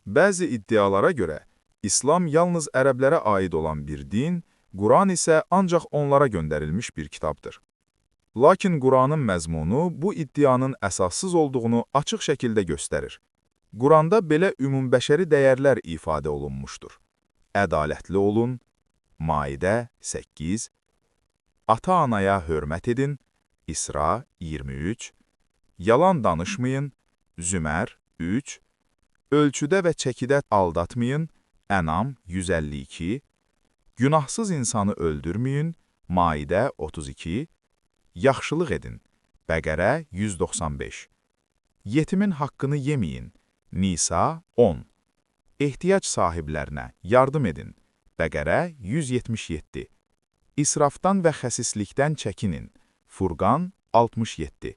Bəzi iddialara görə, İslam yalnız ərəblərə aid olan bir din, Quran isə ancaq onlara göndərilmiş bir kitabdır. Lakin Quranın məzmunu bu iddianın əsassız olduğunu açıq şəkildə göstərir. Quranda belə ümumbəşəri dəyərlər ifadə olunmuşdur. Ədalətli olun, Maidə 8, ata-anaya hörmət edin, İsra 23, yalan danışmayın, Zümər 3, ölçüdə və çəkidə aldatmayın, Ənam 152, günahsız insanı öldürməyin, Maidə 32, yaxşılıq edin, Bəqərə 195, yetimin haqqını yeməyin, Nisa 10, ehtiyac sahiblərinə yardım edin, Bəqərə 177, İsrafdan və xəsislikdən çəkinin, Furqan 67,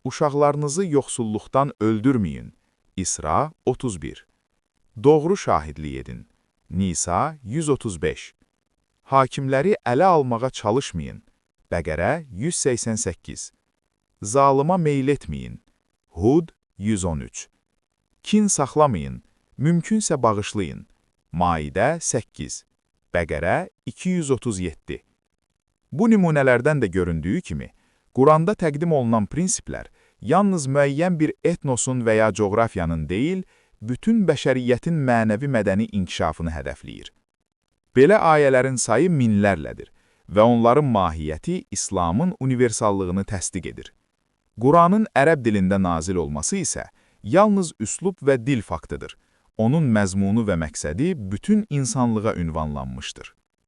uşaqlarınızı yoxsulluqdan öldürməyin, İsra 31, doğru şahidlik edin, Nisa 135, hakimləri ələ almağa çalışmayın, Bəqərə 188, zalıma meyl etməyin, Hud 113, kin saxlamayın, mümkünsə bağışlayın, Maidə 8, Bəqərə 237. Bu nümunələrdən də göründüyü kimi, Quranda təqdim olunan prinsiplər yalnız müəyyən bir etnosun və ya coğrafiyanın deyil, bütün bəşəriyyətin mənəvi-mədəni inkişafını hədəfləyir. Belə ayələrin sayı minlərlədir və onların mahiyyəti İslamın universallığını təsdiq edir. Quranın ərəb dilində nazil olması isə yalnız üslub və dil faktıdır. Onun məzmunu və məqsədi bütün insanlığa ünvanlanmışdır.